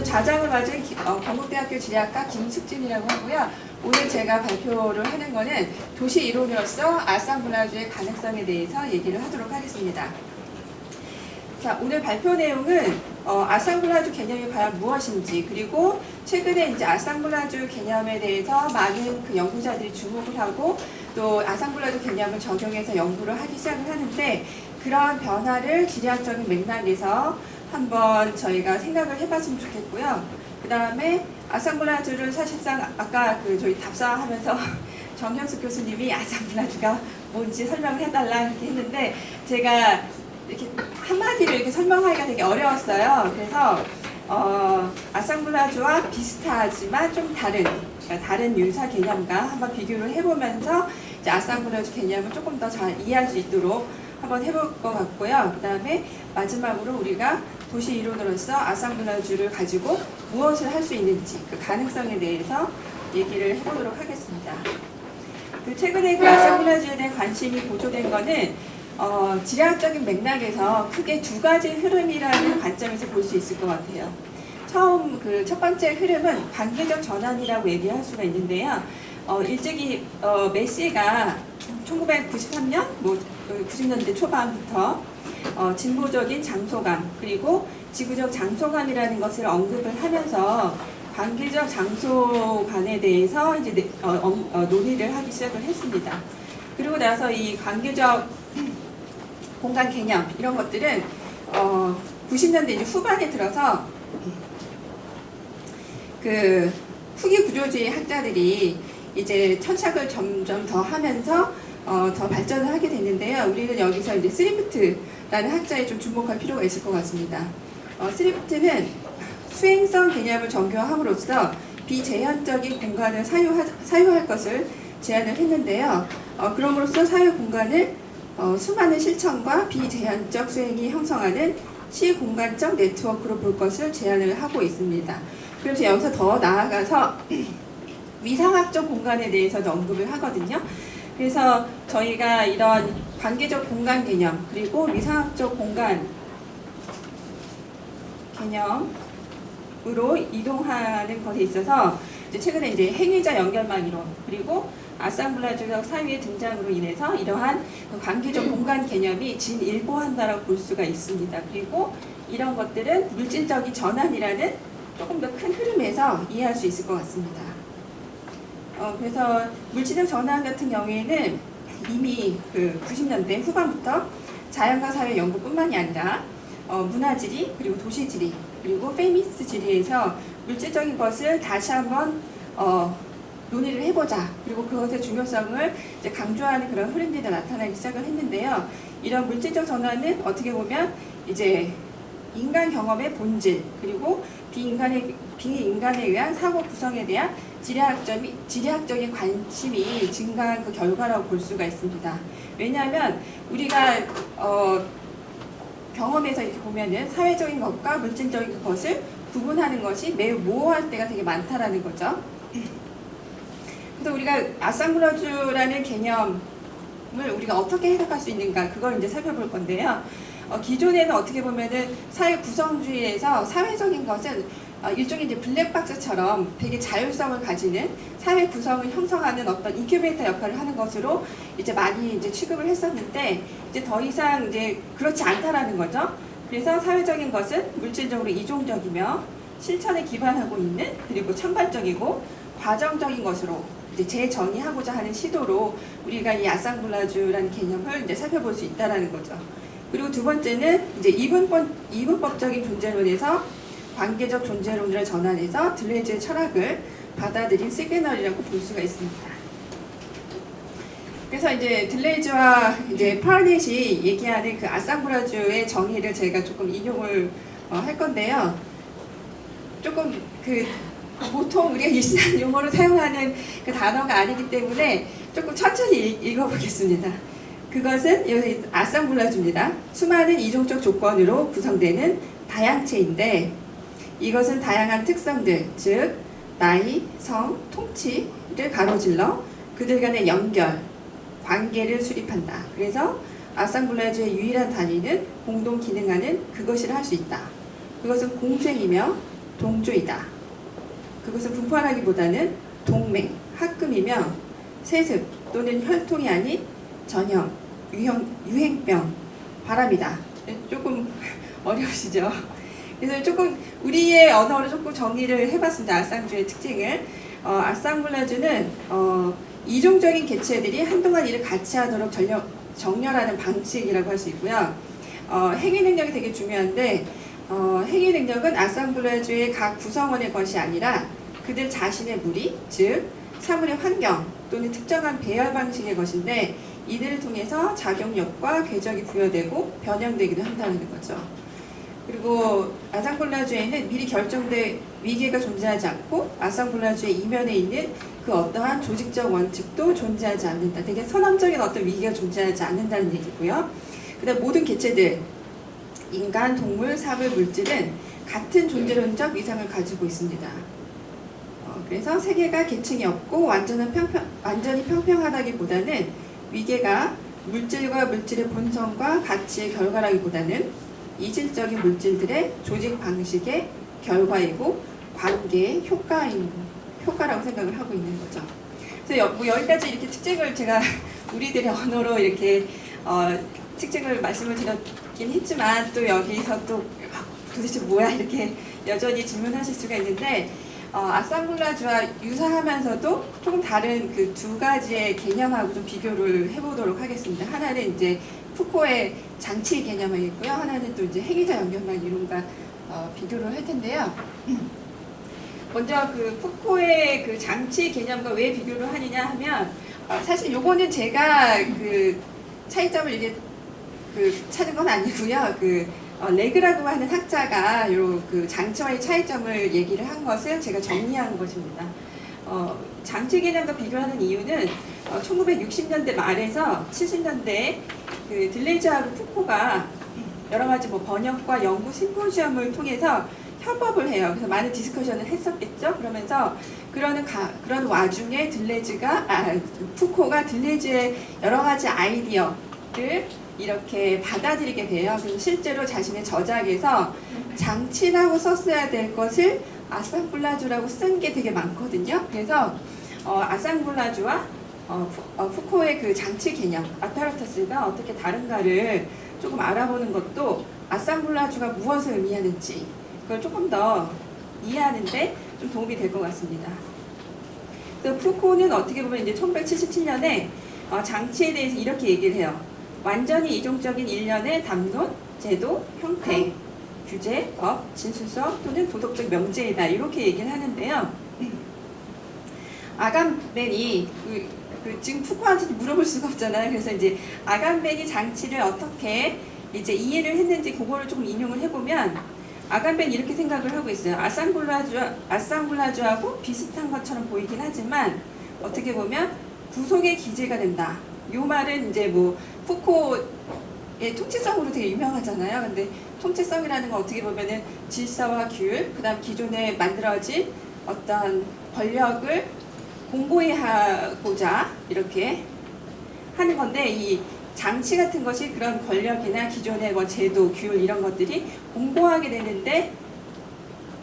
좌장을 맞은 경북대학교 지리학과 김숙진이라고 하고요. 오늘 제가 발표를 하는 거는 도시 이론으로서 아상블라주의 가능성에 대해서 얘기를 하도록 하겠습니다. 자, 오늘 발표 내용은 아상블라주 개념이 과연 무엇인지, 그리고 최근에 이제 아상블라주 개념에 대해서 많은 그 연구자들이 주목을 하고 또 아상블라주 개념을 적용해서 연구를 하기 시작을 하는데, 그런 변화를 지리학적인 맥락에서 한번 저희가 생각을 해봤으면 좋겠고요. 그 다음에 아상블라주를 사실상 아까 저희 답사하면서 정현숙 교수님이 아상블라주가 뭔지 설명을 해달라 이렇게 했는데, 제가 이렇게 한마디로 이렇게 설명하기가 되게 어려웠어요. 그래서 아상블라주와 비슷하지만 좀 다른 유사 개념과 한번 비교를 해보면서 이제 아상블라주 개념을 조금 더 잘 이해할 수 있도록 한번 해볼 것 같고요. 그 다음에 마지막으로 우리가 도시 이론으로서 아상블라주를 가지고 무엇을 할 수 있는지 그 가능성에 대해서 얘기를 해보도록 하겠습니다. 최근에 그 아상블라주에 대한 관심이 고조된 거는 지리학적인 맥락에서 크게 두 가지 흐름이라는 관점에서 볼 수 있을 것 같아요. 첫 번째 흐름은 관계적 전환이라고 얘기할 수가 있는데요. 일찍이 메시가 1993년, 90년대 초반부터 진보적인 장소감, 그리고 지구적 장소감이라는 것을 언급을 하면서 관계적 장소관에 대해서 이제 논의를 하기 시작을 했습니다. 그리고 나서 이 관계적 공간 개념 이런 것들은 90년대 이제 후반에 들어서 그 후기 구조주의 학자들이 이제 천착을 점점 더 하면서 더 발전을 하게 됐는데요. 우리는 여기서 이제 스리프트라는 학자에 좀 주목할 필요가 있을 것 같습니다. 스리프트는 수행성 개념을 정교함으로써 비제한적인 공간을 사유할 것을 제안을 했는데요. 그럼으로써 사유 공간을 수많은 실천과 비제한적 수행이 형성하는 시공간적 네트워크로 볼 것을 제안을 하고 있습니다. 그래서 여기서 더 나아가서 위상학적 공간에 대해서도 언급을 하거든요. 그래서 저희가 이런 관계적 공간 개념 그리고 위상학적 공간 개념으로 이동하는 것에 있어서 이제 최근에 이제 행위자 연결망 이론 그리고 아상블라주적 사유의 등장으로 인해서 이러한 관계적 공간 개념이 진일보한다라고 볼 수가 있습니다. 그리고 이런 것들은 물질적인 전환이라는 조금 더 큰 흐름에서 이해할 수 있을 것 같습니다. 그래서 물질적 전환 같은 경우에는 이미 90년대 후반부터 자연과 사회 연구뿐만이 아니라 문화지리 그리고 도시지리 그리고 페미니스트 지리에서 물질적인 것을 다시 한번 논의를 해보자. 그리고 그것의 중요성을 이제 강조하는 그런 흐름들이 나타나기 시작을 했는데요. 이런 물질적 전환은 어떻게 보면 이제 인간 경험의 본질 그리고 비인간에 의한 사고 구성에 대한 지리학적인 관심이 증가한 그 결과라고 볼 수가 있습니다. 왜냐하면 우리가 경험에서 이렇게 보면은 사회적인 것과 물질적인 것을 구분하는 것이 매우 모호할 때가 되게 많다라는 거죠. 그래서 우리가 아상블라주라는 개념을 우리가 어떻게 해석할 수 있는가 그걸 이제 살펴볼 건데요. 기존에는 어떻게 보면은 사회 구성주의에서 사회적인 것은 일종의 이제 블랙박스처럼 되게 자율성을 가지는 사회 구성을 형성하는 어떤 인큐베이터 역할을 하는 것으로 이제 많이 이제 취급을 했었는데 이제 더 이상 이제 그렇지 않다라는 거죠. 그래서 사회적인 것은 물질적으로 이종적이며 실천에 기반하고 있는 그리고 찬반적이고 과정적인 것으로 이제 재정의하고자 하는 시도로 우리가 이 아상블라주라는 개념을 이제 살펴볼 수 있다라는 거죠. 그리고 두 번째는 이제 이분법적인 존재론에서 관계적 존재론을 전환해서 들레즈의 철학을 받아들인 시그널이라고 볼 수가 있습니다. 그래서 이제 들레즈와 이제 파라넷이 얘기하는 그 아상블라주의 정의를 제가 조금 인용을 할 건데요. 조금 보통 우리가 일상 용어로 사용하는 그 단어가 아니기 때문에 조금 천천히 읽어보겠습니다. 그것은 여기 아상블라주입니다. 수많은 이종적 조건으로 구성되는 다양체인데 이것은 다양한 특성들, 즉 나이, 성, 통치를 가로질러 그들 간의 연결, 관계를 수립한다. 그래서 아상블라주의 유일한 단위는 공동 기능하는 그것이라 할 수 있다. 그것은 공생이며 동조이다. 그것은 분포하기보다는 동맹, 합금이며 세습 또는 혈통이 아닌 전염, 유행병, 바람이다. 조금 어려우시죠? 그래서 조금 우리의 언어로 조금 정리를 해봤습니다. 아쌍주의 특징을. 아쌍블라주는 이종적인 개체들이 한동안 일을 같이 하도록 정렬하는 방식이라고 할 수 있고요. 행위 능력이 되게 중요한데 행위 능력은 아쌍블라주의 각 구성원의 것이 아니라 그들 자신의 무리, 즉 사물의 환경 또는 특정한 배열 방식의 것인데 이들을 통해서 작용력과 궤적이 부여되고 변형되기도 한다는 거죠. 그리고 아쌍블라주에는 미리 결정된 위계가 존재하지 않고 아쌍블라주의 이면에 있는 그 어떠한 조직적 원칙도 존재하지 않는다. 되게 선언적인 어떤 위계가 존재하지 않는다는 얘기고요. 그다음 모든 개체들, 인간, 동물, 사물, 물질은 같은 존재론적 위상을 가지고 있습니다. 그래서 세계가 계층이 없고 완전히 평평하다기보다는 위계가 물질과 물질의 본성과 가치의 결과라기보다는 이질적인 물질들의 조직 방식의 결과이고 관계의 효과라고 생각을 하고 있는 거죠. 그래서 여기까지 이렇게 특징을 제가 우리들의 언어로 이렇게 특징을 말씀을 드렸긴 했지만 또 여기서 또 도대체 뭐야 이렇게 여전히 질문하실 수가 있는데 아쌍블라주와 유사하면서도 조금 다른 그 두 가지의 개념하고 좀 비교를 해보도록 하겠습니다. 하나는 이제 푸코의 장치 개념이고요. 하나는 또 이제 행위자 연결망 이론과 비교를 할 텐데요. 먼저 그 푸코의 그 장치 개념과 왜 비교를 하느냐 하면 사실 요거는 제가 그 차이점을 이게 찾은 건 아니고요. 레그라고 하는 학자가 그 장치와의 차이점을 얘기를 한 것을 제가 정리한 것입니다. 장치 개념과 비교하는 이유는 1960년대 말에서 70년대에 그 들레즈하고 푸코가 여러 가지 번역과 연구 심포지엄을 통해서 협업을 해요. 그래서 많은 디스커션을 했었겠죠. 그러면서 그런 와중에 푸코가 들레즈의 여러 가지 아이디어를 이렇게 받아들이게 돼요. 그래서 실제로 자신의 저작에서 장치라고 썼어야 될 것을 아쌍블라주라고 쓴 게 되게 많거든요. 그래서 아쌍블라주와 푸코의 그 장치 개념, 아파라터스가 어떻게 다른가를 조금 알아보는 것도 아쌍블라주가 무엇을 의미하는지 그걸 조금 더 이해하는데 좀 도움이 될 것 같습니다. 그래서 푸코는 어떻게 보면 이제 1977년에 장치에 대해서 이렇게 얘기를 해요. 완전히 이종적인 일련의 담론, 제도, 형태, 규제, 법, 진술성 또는 도덕적 명제이다 이렇게 얘기를 하는데요. 아감벤이 지금 푸코한테 물어볼 수가 없잖아요. 그래서 이제 아감벤이 장치를 어떻게 이제 이해를 했는지 그거를 조금 인용을 해보면 아감벤이 이렇게 생각을 하고 있어요. 아쌍블라주하고 비슷한 것처럼 보이긴 하지만 어떻게 보면 구속의 기제가 된다. 이 말은 이제 푸코의 통치성으로 되게 유명하잖아요. 근데 통치성이라는 건 어떻게 보면은 질서와 규율, 그 다음 기존에 만들어진 어떤 권력을 공고히하고자 이렇게 하는 건데 이 장치 같은 것이 그런 권력이나 기존의 제도, 규율 이런 것들이 공고하게 되는데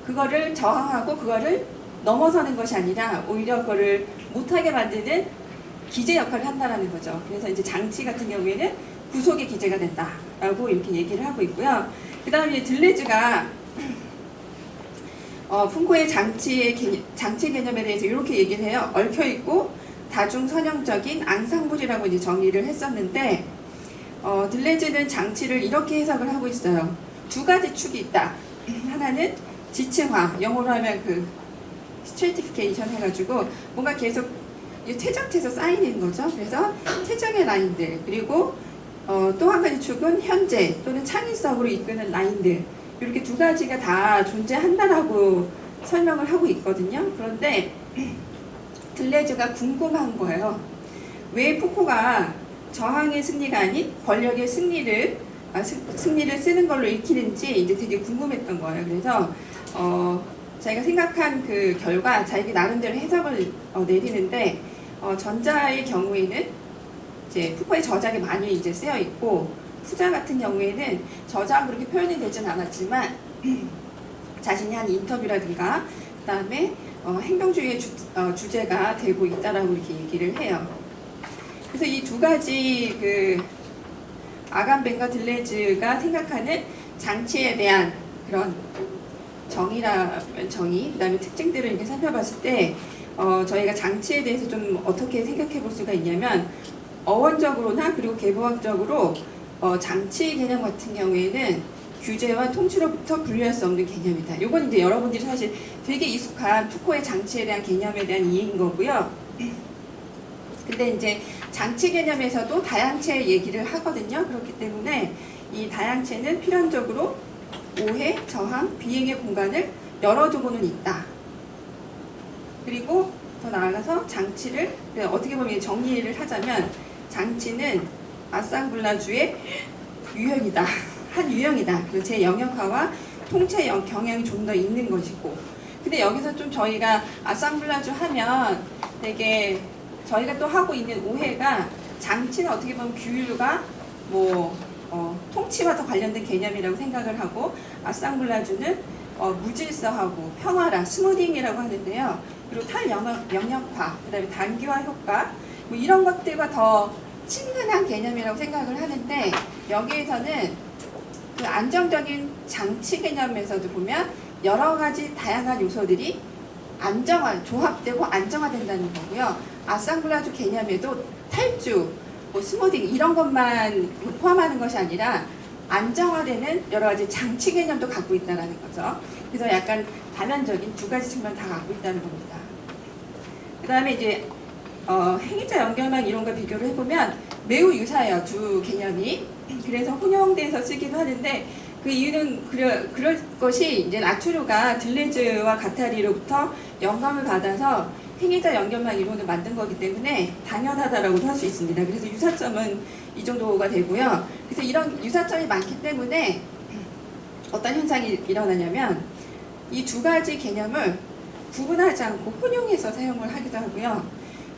그거를 저항하고 그거를 넘어서는 것이 아니라 오히려 그거를 못하게 만드는 기제 역할을 한다는 거죠. 그래서 이제 장치 같은 경우에는 구속의 기제가 된다라고 이렇게 얘기를 하고 있고요. 그 다음에 들레즈가 푸코의 장치 개념에 대해서 이렇게 얘기를 해요. 얽혀있고 다중선형적인 앙상블이라고 이제 정리를 했었는데 들레즈는 장치를 이렇게 해석을 하고 있어요. 두 가지 축이 있다. 하나는 지층화, 영어로 하면 스트래티피케이션 해가지고 뭔가 계속 퇴적해서 쌓이는 거죠. 그래서 퇴적의 라인들 그리고 또 한 가지 축은 현재 또는 창의성으로 이끄는 라인들 이렇게 두 가지가 다 존재한다라고 설명을 하고 있거든요. 그런데 들레즈가 궁금한 거예요. 왜 푸코가 저항의 승리가 아닌 권력의 승리를 쓰는 걸로 읽히는지 이제 되게 궁금했던 거예요. 그래서 자기가 생각한 그 결과 자기 나름대로 해석을 내리는데 전자의 경우에는 이제 푸코의 저작이 많이 이제 쓰여 있고 후자 같은 경우에는 저작 그렇게 표현이 되진 않았지만 자신이 한 인터뷰라든가 그다음에 행동주의의 주제가 되고 있다라고 이렇게 얘기를 해요. 그래서 이 두 가지 그 아감벤과 들레즈가 생각하는 장치에 대한 그런 정의, 그다음에 특징들을 이렇게 살펴봤을 때 저희가 장치에 대해서 좀 어떻게 생각해 볼 수가 있냐면 어원적으로나 그리고 계보학적으로 장치 개념 같은 경우에는 규제와 통치로부터 분리할 수 없는 개념이다. 이건 이제 여러분들이 사실 되게 익숙한 푸코의 장치에 대한 개념에 대한 이해인 거고요. 근데 이제 장치 개념에서도 다양체 얘기를 하거든요. 그렇기 때문에 이 다양체는 필연적으로 오해, 저항, 비행의 공간을 열어두고는 있다. 그리고 더 나아가서 장치를 어떻게 보면 정리를 하자면 장치는 아상블라주의 유형이다. 한 유형이다. 그리고 제 영역화와 통체 경향이 좀 더 있는 것이고. 근데 여기서 좀 저희가 아상블라주 하면 되게 저희가 또 하고 있는 오해가 장치는 어떻게 보면 규율과 통치와 더 관련된 개념이라고 생각을 하고 아상블라주는 무질서하고 평화라 스무딩이라고 하는데요. 그리고 탈영역화, 그다음에 단기화 효과 뭐 이런 것들과 더 친근한 개념이라고 생각을 하는데 여기에서는 그 안정적인 장치 개념에서도 보면 여러 가지 다양한 요소들이 조합되고 안정화된다는 거고요. 아상블라주 개념에도 탈주, 스무딩 이런 것만 포함하는 것이 아니라 안정화되는 여러 가지 장치 개념도 갖고 있다는 거죠. 그래서 약간 다면적인 두 가지 측면 다 갖고 있다는 겁니다. 그 다음에 이제 행위자 연결망 이론과 비교를 해보면 매우 유사해요. 두 개념이. 그래서 혼용돼서 쓰기도 하는데 그 이유는 그럴 것이 이제 아투르가 들레즈와 가타리로부터 영감을 받아서 행위자 연결망 이론을 만든 거기 때문에 당연하다라고도 할 수 있습니다. 그래서 유사점은 이 정도가 되고요. 그래서 이런 유사점이 많기 때문에 어떤 현상이 일어나냐면 이 두 가지 개념을 구분하지 않고 혼용해서 사용을 하기도 하고요.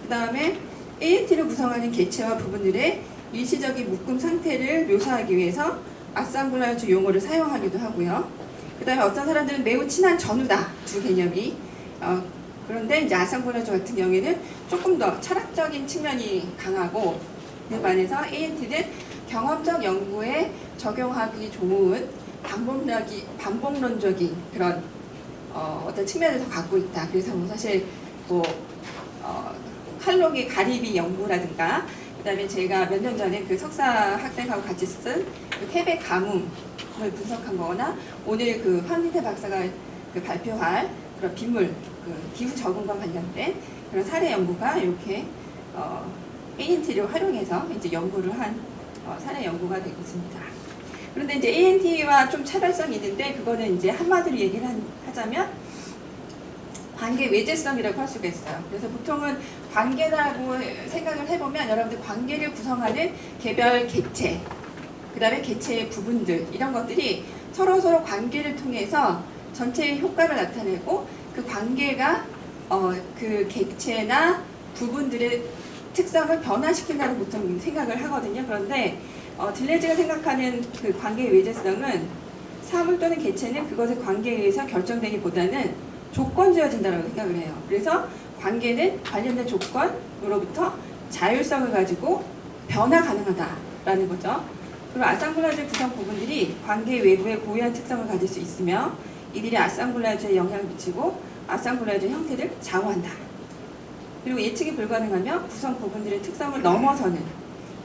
그 다음에 ANT를 구성하는 개체와 부분들의 일시적인 묶음 상태를 묘사하기 위해서 아상블라주 용어를 사용하기도 하고요. 그 다음에 어떤 사람들은 매우 친한 전후다. 두 개념이. 그런데 이제 아상블라주 같은 경우에는 조금 더 철학적인 측면이 강하고 그 반해서 ANT는 경험적 연구에 적용하기 좋은 반복론적인 그런 어떤 측면을 더 갖고 있다. 그래서 사실 칼록의 가리비 연구라든가 그다음에 제가 몇 년 전에 그 석사 학생하고 같이 쓴 그 태백 가뭄을 분석한 거거나 오늘 그 황진태 박사가 그 발표할 그런 빗물 그 기후 적응과 관련된 그런 사례 연구가 이렇게 ANT를 활용해서 이제 연구를 한 사례 연구가 되고 있습니다. 그런데 이제 ANT와 좀 차별성이 있는데 그거는 이제 한마디로 얘기를 하자면 관계 외재성이라고 할 수가 있어요. 그래서 보통은 관계라고 생각을 해보면 여러분들 관계를 구성하는 개별 객체, 그 다음에 개체의 부분들 이런 것들이 서로 관계를 통해서 전체의 효과를 나타내고 그 관계가 그 객체나 부분들의 특성을 변화시킨다고 보통 생각을 하거든요. 그런데 들레즈가 생각하는 그 관계의 외재성은 사물 또는 개체는 그것의 관계에 의해서 결정되기보다는 조건지어진다고 생각을 해요. 그래서 관계는 관련된 조건으로부터 자율성을 가지고 변화 가능하다라는 거죠. 그리고 아상블라주 구성 부분들이 관계 외부의 고유한 특성을 가질 수 있으며 이들이 아상블라주에 영향을 미치고 아상블라주의 형태를 좌우한다. 그리고 예측이 불가능하며 구성 부분들의 특성을 넘어서는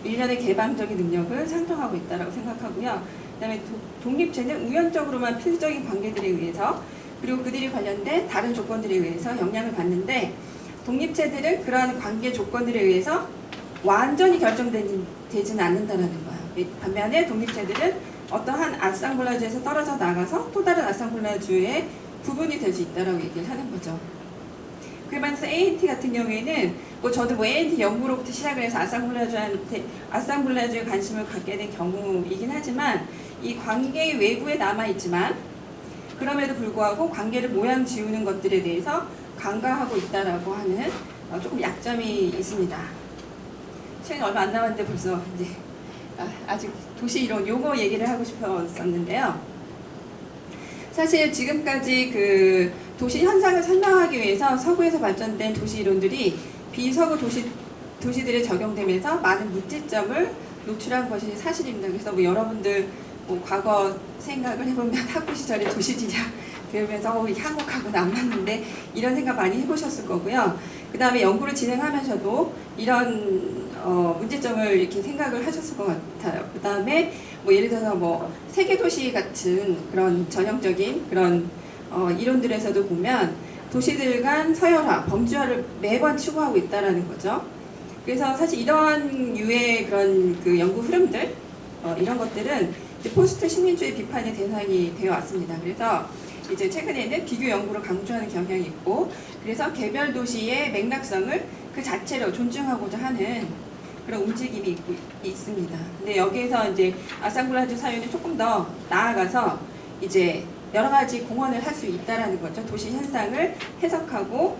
일련의 개방적인 능력을 상정하고 있다고 생각하고요. 그 다음에 독립체는 우연적으로만 필수적인 관계들에 의해서 그리고 그들이 관련된 다른 조건들에 의해서 영향을 받는데 독립체들은 그러한 관계 조건들에 의해서 완전히 결정되지는 않는다는 거예요. 반면에 독립체들은 어떠한 아상블라주에서 떨어져 나가서 또 다른 아상블라주의 부분이 될 수 있다고 얘기를 하는 거죠. 그러면서 ANT 같은 경우에는 저도 ANT 연구로부터 시작을 해서 아상블라주에 관심을 갖게 된 경우이긴 하지만 이 관계의 외부에 남아있지만 그럼에도 불구하고 관계를 모양 지우는 것들에 대해서 간과하고 있다라고 하는 조금 약점이 있습니다. 시간이 얼마 안 남았는데 벌써 이제 아직 도시 이론 요거 얘기를 하고 싶었었는데요. 사실 지금까지 그 도시 현상을 설명하기 위해서 서구에서 발전된 도시 이론들이 비서구 도시들에 적용되면서 많은 문제점을 노출한 것이 사실입니다. 그래서 뭐 여러분들 뭐 과거 생각을 해보면 학부 시절에 도시지리학 배우면서 이게 한국하고는 안 맞는데 이런 생각 많이 해보셨을 거고요. 그 다음에 연구를 진행하면서도 이런 문제점을 이렇게 생각을 하셨을 것 같아요. 그 다음에 뭐 예를 들어서 뭐 세계도시 같은 그런 전형적인 그런 이론들에서도 보면 도시들 간 서열화, 범주화를 매번 추구하고 있다라는 거죠. 그래서 사실 이런 유의 그런 그 연구 흐름들 이런 것들은 이제 포스트 식민주의 비판의 대상이 되어 왔습니다. 그래서 이제 최근에는 비교 연구를 강조하는 경향이 있고, 그래서 개별 도시의 맥락성을 그 자체로 존중하고자 하는 그런 움직임이 있습니다. 근데 여기에서 이제 아상블라주 사연이 조금 더 나아가서 이제 여러 가지 공헌을 할 수 있다라는 거죠. 도시 현상을 해석하고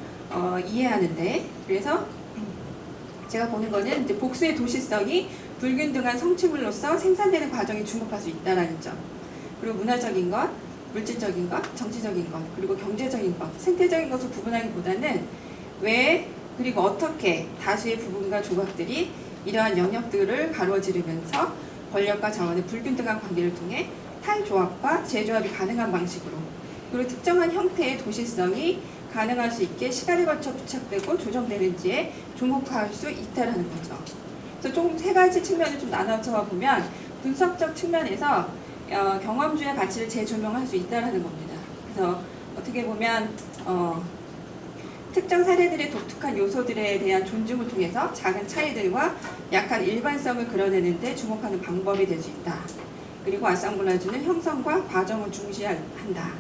이해하는데, 그래서 제가 보는 거는 이제 복수의 도시성이 불균등한 성취물로서 생산되는 과정에 주목할 수 있다라는 점. 그리고 문화적인 것, 물질적인 것, 정치적인 것, 그리고 경제적인 것, 생태적인 것을 구분하기보다는 왜 그리고 어떻게 다수의 부분과 조각들이 이러한 영역들을 가로지르면서 권력과 자원의 불균등한 관계를 통해 탈조합과 재조합이 가능한 방식으로, 그리고 특정한 형태의 도시성이 가능할 수 있게 시간에 걸쳐 부착되고 조정되는지에 주목할 수 있다는 거죠. 그래서 좀 세 가지 측면을 좀 나눠서 보면 분석적 측면에서 경험주의 가치를 재조명할 수 있다는 겁니다. 그래서 어떻게 보면 특정 사례들의 독특한 요소들에 대한 존중을 통해서 작은 차이들과 약한 일반성을 그려내는 데 주목하는 방법이 될 수 있다. 그리고 아상블라주는 형성과 과정을 중시한다.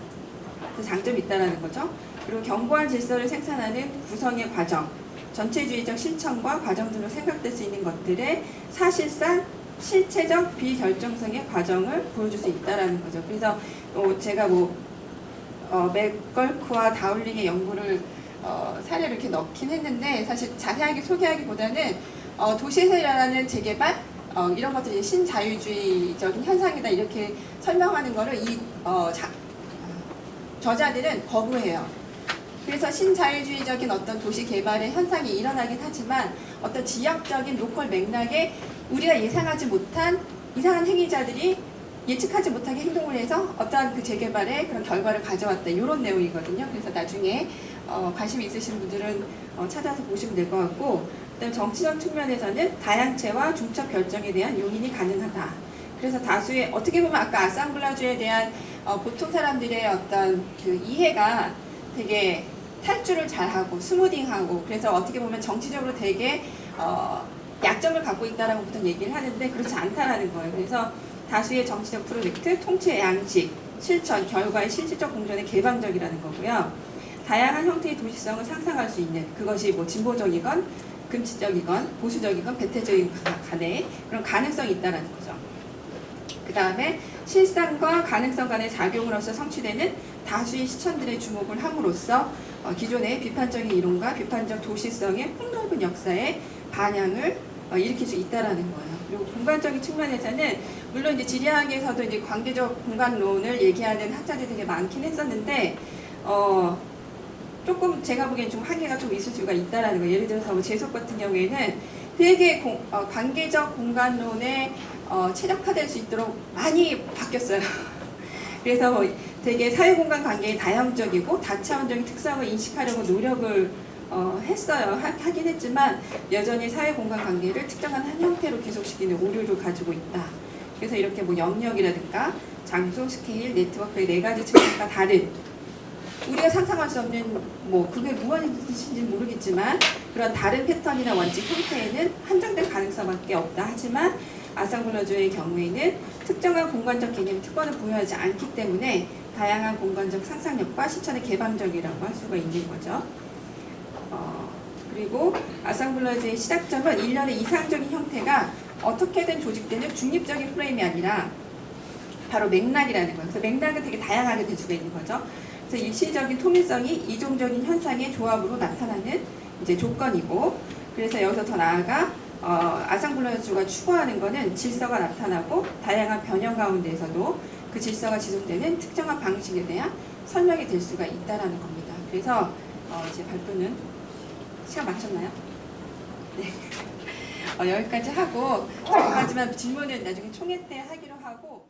그 장점이 있다는 거죠. 그리고 견고한 질서를 생산하는 구성의 과정, 전체주의적 실천과 과정들로 생각될 수 있는 것들의 사실상 실체적 비결정성의 과정을 보여줄 수 있다는 거죠. 그래서 제가 맥걸크와 다울링의 연구를 사례를 이렇게 넣긴 했는데, 사실 자세하게 소개하기보다는 도시에서 일어나는 재개발 이런 것들이 신자유주의적인 현상이다 이렇게 설명하는 거를 이 저자들은 거부해요. 그래서 신자유주의적인 어떤 도시 개발의 현상이 일어나긴 하지만 어떤 지역적인 로컬 맥락에 우리가 예상하지 못한 이상한 행위자들이 예측하지 못하게 행동을 해서 어떠한 그 재개발의 그런 결과를 가져왔다, 이런 내용이거든요. 그래서 나중에 관심 있으신 분들은 찾아서 보시면 될 것 같고, 그다음 정치적 측면에서는 다양체와 중첩 결정에 대한 용인이 가능하다. 그래서 다수의 어떻게 보면 아까 아상블라주에 대한 보통 사람들의 어떤 그 이해가 되게 탈주를 잘하고 스무딩하고, 그래서 어떻게 보면 정치적으로 되게 약점을 갖고 있다라고 보통 얘기를 하는데 그렇지 않다라는 거예요. 그래서 다수의 정치적 프로젝트, 통치의 양식, 실천, 결과의 실질적 공존에 개방적이라는 거고요. 다양한 형태의 도시성을 상상할 수 있는, 그것이 뭐 진보적이건 금치적이건 보수적이건 배타적인 간에 그런 가능성이 있다는 거죠. 그 다음에 실상과 가능성 간의 작용으로서 성취되는 다수의 시천들의 주목을 함으로써 기존의 비판적인 이론과 비판적 도시성의 폭넓은 역사에 반향을 일으킬 수 있다라는 거예요. 그리고 공간적인 측면에서는 물론 이제 지리학에서도 이제 관계적 공간론을 얘기하는 학자들이 되게 많긴 했었는데 조금 제가 보기엔 좀 한계가 좀 있을 수가 있다라는 거예요. 예를 들어서 뭐 제속 같은 경우에는 되게 관계적 공간론에 최적화될 수 있도록 많이 바뀌었어요. 그래서 되게 사회공간 관계의 다형적이고 다차원적인 특성을 인식하려고 노력을 했어요. 하긴 했지만 여전히 사회공간 관계를 특정한 한 형태로 계속시키는 오류를 가지고 있다. 그래서 이렇게 뭐 영역이라든가 장소, 스케일, 네트워크의 네 가지 측면과 다른, 우리가 상상할 수 없는 뭐 그게 무엇인지 모르겠지만 그런 다른 패턴이나 원칙 형태에는 한정된 가능성밖에 없다. 하지만 아상블라주의 경우에는 특정한 공간적 개념의 특권을 부여하지 않기 때문에 다양한 공간적 상상력과 실천의 개방적이라고 할 수가 있는 거죠. 그리고 아상블라주의 시작점은 일련의 이상적인 형태가 어떻게든 조직되는 중립적인 프레임이 아니라 바로 맥락이라는 거예요. 그래서 맥락은 되게 다양하게 될 수가 있는 거죠. 그래서 일시적인 통일성이 이종적인 현상의 조합으로 나타나는 이제 조건이고, 그래서 여기서 더 나아가 아상블라주가 추구하는 것은 질서가 나타나고 다양한 변형 가운데에서도 그 그 질서가 지속되는 특정한 방식에 대한 설명이 될 수가 있다라는 겁니다. 그래서 이제 발표는 시간 많으셨나요? 네. 여기까지 하고 두 가지만 질문을 나중에 총회 때 하기로 하고.